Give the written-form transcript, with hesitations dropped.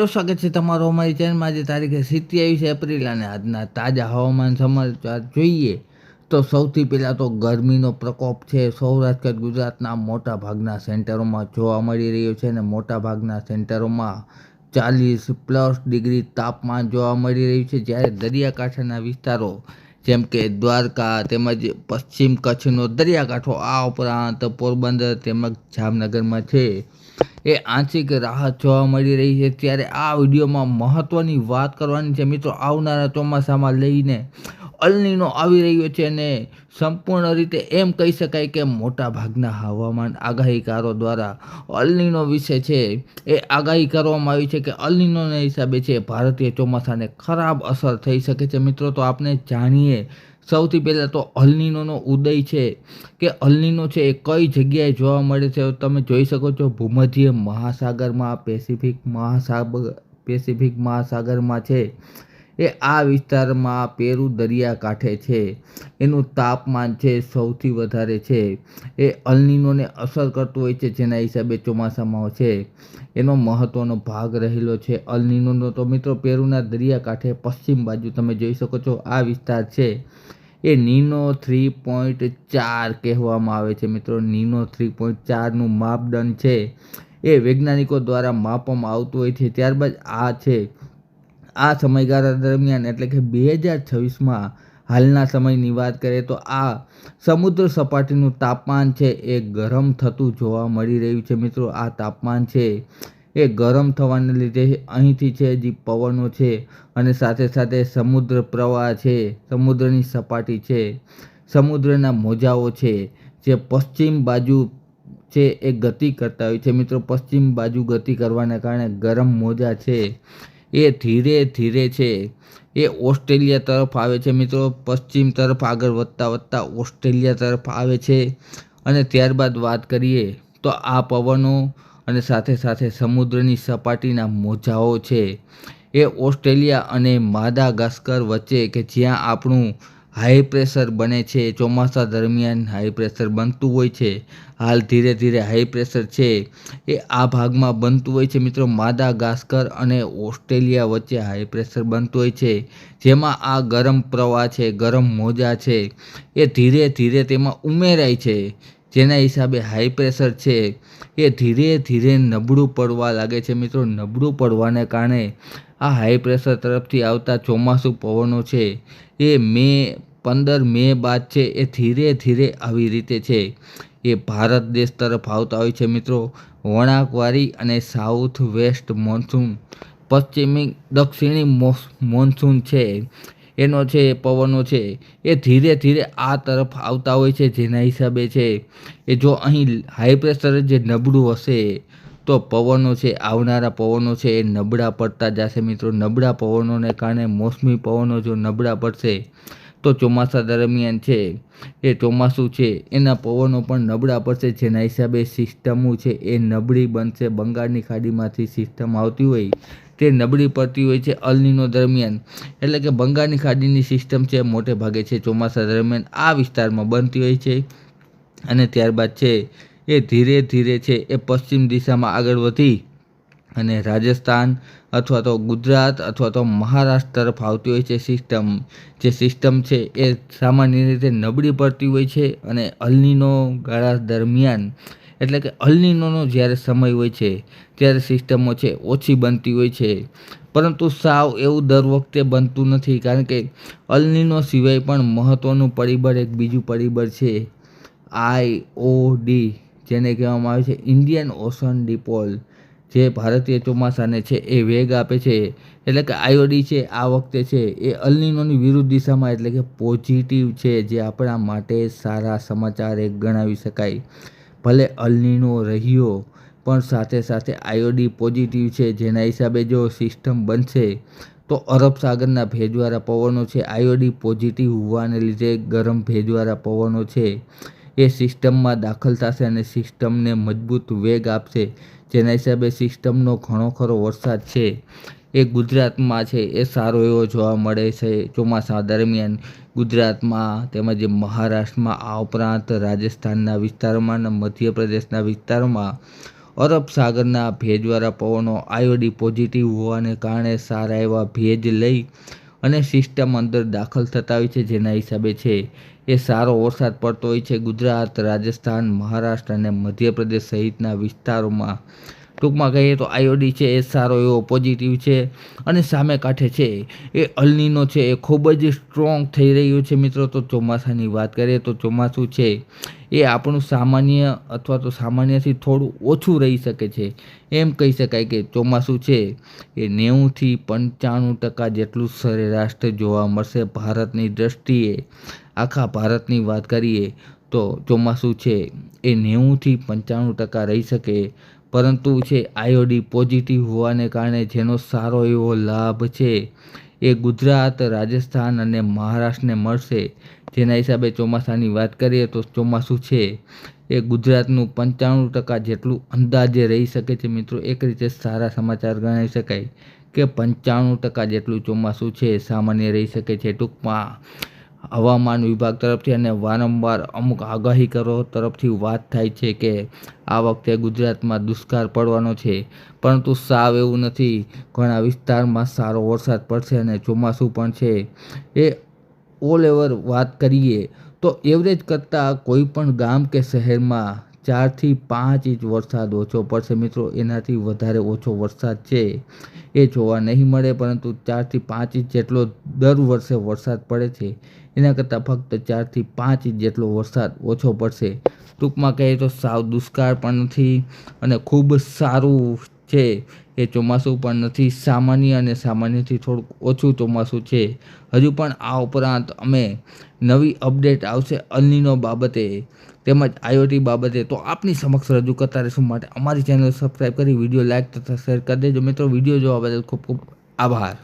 સ્વાગત છે તમારો અમારી ચેનલમાં। આજે તારીખે 27 એપ્રિલ અને આજના તાજા હવામાન સમાચાર જોઈએ તો સૌથી પહેલાં તો ગરમીનો પ્રકોપ છે સૌરાષ્ટ્ર ગુજરાતના મોટા ભાગના સેન્ટરોમાં જોવા મળી રહ્યો છે અને મોટા ભાગના સેન્ટરોમાં 40+ ડિગ્રી તાપમાન જોવા મળી રહ્યું છે। જ્યારે દરિયાકાંઠાના વિસ્તારો જેમ કે દ્વારકા તેમજ પશ્ચિમ કચ્છનો દરિયાકાંઠો, આ ઉપરાંત પોરબંદર તેમજ જામનગરમાં છે એ આંશિક રાહત જોવા મળી રહી છે। ત્યારે આ વિડીયોમાં મહત્ત્વની વાત કરવાની છે મિત્રો, આવનારા ચોમાસામાં લઈને અલનીનો આવી રહ્યો છે અને સંપૂર્ણ રીતે એમ કહી શકાય કે મોટા ભાગના હવામાન આગાહીકારો દ્વારા અલનીનો વિશે છે એ આગાહી કરવામાં આવી છે કે અલનીનોના હિસાબે છે ભારતીય ચોમાસાને ખરાબ અસર થઈ શકે છે। મિત્રો તો આપણે જાણીએ સૌથી પહેલાં તો અલનીનોનો ઉદય છે કે અલનીનો છે એ કઈ જગ્યાએ જોવા મળે છે। તમે જોઈ શકો છો ભૂમધ્ય મહાસાગરમાં, પેસિફિક મહાસાગરમાં છે એ આ વિસ્તારમાં પેરુ દરિયાકાંઠે છે એનું તાપમાન છે સૌથી વધારે છે એ અલનીનોને અસર કરતું હોય છે, જેના હિસાબે ચોમાસામાં છે એનો મહત્ત્વનો ભાગ રહેલો છે અલનીનોનો। તો મિત્રો પેરુના દરિયાકાંઠે પશ્ચિમ બાજુ તમે જોઈ શકો છો આ વિસ્તાર છે એ નીનો 3.4 કહેવામાં આવે છે મિત્રો। નીનો 3.4નું માપદંડ છે એ વૈજ્ઞાનિકો દ્વારા માપવામાં આવતું હોય છે। ત્યારબાદ આ સમયગાળા દરમિયાન એટલે કે 2026માં હાલના સમયની વાત કરીએ તો આ સમુદ્ર સપાટીનું તાપમાન છે એ ગરમ થતું જોવા મળી રહ્યું છે મિત્રો। આ તાપમાન છે એ ગરમ થવાને લીધે અહીંથી છે જે પવનો છે અને સાથે સાથે સમુદ્ર પ્રવાહ છે, સમુદ્રની સપાટી છે, સમુદ્રના મોજાઓ છે જે પશ્ચિમ બાજુ છે એ ગતિ કરતા હોય છે મિત્રો। પશ્ચિમ બાજુ ગતિ કરવાને કારણે ગરમ મોજા છે એ ધીરે ધીરે છે એ ઓસ્ટ્રેલિયા તરફ આવે છે મિત્રો। પશ્ચિમ તરફ આગળ વધતા ઓસ્ટ્રેલિયા તરફ આવે છે અને ત્યારબાદ વાત કરીએ તો આ પવનો અને સાથે સાથે સમુદ્રની સપાટીના મોજાઓ છે એ ઓસ્ટ્રેલિયા અને માદાગાસ્કર વચ્ચે કે જ્યાં આપણું હાઈ પ્રેશર બને છે, ચોમાસા દરમિયાન હાઈ પ્રેશર બનતું હોય છે, હાલ ધીરે ધીરે હાઈ પ્રેશર છે એ આ ભાગમાં બનતું હોય છે મિત્રો। માદાગાસ્કર અને ઓસ્ટ્રેલિયા વચ્ચે હાઈ પ્રેશર બનતું હોય છે, જેમાં આ ગરમ પ્રવાહ છે, ગરમ મોજા છે એ ધીરે ધીરે તેમાં ઉમેરાય છે, જેના હિસાબે હાઈ પ્રેશર છે એ ધીરે ધીરે નબળું પડવા લાગે છે મિત્રો। નબળું પડવાને કારણે આ હાઈ પ્રેશર તરફથી આવતા ચોમાસું પવનો છે એ 15 મે બાદ છે એ ધીરે ધીરે આવી રીતે છે એ ભારત દેશ તરફ આવતા હોય છે મિત્રો। વળાંકવાળી અને સાઉથ વેસ્ટ મોન્સૂન, દક્ષિણી મોન્સૂન છે એનો છે પવનો છે એ ધીરે ધીરે આ તરફ આવતા હોય છે, જેના હિસાબે છે એ જો અહીં હાઈ પ્રેશર જે નબળું હશે તો પવનો છે, આવનારા પવનો છે એ નબળા પડતા જશે મિત્રો। નબળા પવનોને કારણે મોસમી પવનો જો નબળા પડશે તો ચોમાસા દરમિયાન છે એ ચોમાસું છે એના પવનો પણ નબળા પડશે, જેના હિસાબે સિસ્ટમો છે એ નબળી બનશે। બંગાળની ખાડીમાંથી સિસ્ટમ આવતી હોય તે નબળી પડતી હોય છે અલનીનો દરમિયાન, એટલે કે બંગાળની ખાડીની સિસ્ટમ છે મોટે ભાગે છે ચોમાસા દરમિયાન આ વિસ્તારમાં બનતી હોય છે અને ત્યારબાદ છે એ ધીરે ધીરે છે એ પશ્ચિમ દિશામાં આગળ વધી અને રાજસ્થાન અથવા તો ગુજરાત અથવા તો મહારાષ્ટ્ર તરફ આવતી હોય છે સિસ્ટમ। જે સિસ્ટમ છે એ સામાન્ય રીતે નબળી પડતી હોય છે અને અલનીનો ગાળા દરમિયાન એટલે કે અલનીનોનો જ્યારે સમય હોય છે ત્યારે સિસ્ટમો છે ઓછી બનતી હોય છે, પરંતુ સાવ એવું દર વખતે બનતું નથી, કારણ કે અલનીનો સિવાય પણ મહત્ત્વનું પરિબળ એક બીજું પરિબળ છે IOD, જેને કહેવામાં આવે છે ઇન્ડિયન ઓશન ડિપોલ, જે ભારતીય ચોમાસાને છે એ વેગ આપે છે। એટલે કે IOD છે આ વખતે છે એ અલનીનોની વિરુદ્ધ દિશામાં એટલે કે પોઝિટિવ છે, જે આપણા માટે સારા સમાચાર એક ગણાવી શકાય। ભલે અલનીનો રહ્યો પણ સાથે સાથે IOD પોઝિટિવ છે, જેના હિસાબે જો સિસ્ટમ બનશે તો અરબ સાગરના ભેજવાળા પવનો છે, IOD પોઝિટિવ હોવાને લીધે ગરમ ભેજવાળા પવનો છે એ સિસ્ટમમાં દાખલ થશે અને સિસ્ટમને મજબૂત વેગ આપશે, જેના હિસાબે સિસ્ટમનો ઘણો ખરો વરસાદ છે એ ગુજરાતમાં છે એ સારો એવો જોવા મળે છે ચોમાસા દરમિયાન। ગુજરાતમાં તેમજ મહારાષ્ટ્રમાં, આ ઉપરાંત રાજસ્થાનના વિસ્તારોમાં અને મધ્યપ્રદેશના વિસ્તારોમાં અરબ સાગરના ભેજવાળા પવનો આયોડી પોઝિટિવ હોવાને કારણે સારા એવા ભેજ લઈ અને સિસ્ટમ અંદર દાખલ થતા હોય છે, જેના હિસાબે છે એ સારો વરસાદ પડતો હોય છે ગુજરાત, રાજસ્થાન, મહારાષ્ટ્ર અને મધ્યપ્રદેશ સહિતના વિસ્તારોમાં. ટૂંકમાં કહીએ તો આયોડી છે એ સારો એવો પોઝિટિવ છે અને સામે કાંઠે છે એ અલનીનો છે એ ખૂબ જ સ્ટ્રોંગ થઈ રહ્યું છે મિત્રો. તો ચોમાસાની વાત કરીએ તો ચોમાસું છે એ આપણું સામાન્ય અથવા તો સામાન્યથી થોડું ઓછું રહી શકે છે. એમ કહી શકાય કે ચોમાસું છે એ 90થી 95% જેટલું સરેરાશ જોવા મળશે ભારતની દૃષ્ટિએ. આખા ભારતની વાત કરીએ તો ચોમાસું છે એ 90થી 95% રહી શકે, પરંતુ છે આયોડી પોઝિટિવ હોવાને કારણે જેનો સારો એવો લાભ છે એ ગુજરાત, રાજસ્થાન અને મહારાષ્ટ્રને મળશે. જેના હિસાબે ચોમાસાની વાત કરીએ તો ચોમાસું છે એ ગુજરાતનું 95% જેટલું અંદાજે રહી શકે છે મિત્રો. એક રીતે સારા સમાચાર ગણાવી શકાય કે 95% જેટલું ચોમાસું છે સામાન્ય રહી શકે છે. ટૂંકમાં હવામાન વિભાગ તરફથી અને વારંવાર અમુક આગાહીકારો તરફથી વાત થાય છે કે આ વખતે ગુજરાતમાં દુષ્કાળ પડવાનો છે, પરંતુ સાવ એવું નથી. ઘણા વિસ્તારમાં સારો વરસાદ પડશે અને ચોમાસું પણ છે એ ઓલ ઓવર વાત કરીએ તો એવરેજ કરતાં કોઈ પણ ગામ કે શહેરમાં 4થી 5 ઇંચ વરસાદ ઓછો પડશે મિત્રો. એનાથી વધારે ઓછો વરસાદ છે એ જોવા નહીં મળે, પરંતુ 4થી 5 ઇંચ જેટલો દર વર્ષે વરસાદ પડે છે એના કરતાં ફક્ત 4થી 5 ઇંચ જેટલો વરસાદ ઓછો પડશે. ટૂંકમાં કહીએ તો સાવ દુષ્કાળ પણ નથી અને ખૂબ સારું છે એ ચોમાસું પણ નથી. સામાન્ય અને સામાન્યથી થોડુંક ઓછું ચોમાસું છે. હજુ પણ આ ઉપરાંત અમે નવી અપડેટ આવશે અલનીનો બાબતે તેમજ આયોટી બાબતે તો આપની સમક્ષ રજૂ કરતા રહીશું. માટે અમારી ચેનલ સબસ્ક્રાઈબ કરી વિડીયો લાઇક તથા શેર કરી દેજો મિત્રો. વિડીયો જોવા બદલ ખૂબ ખૂબ આભાર.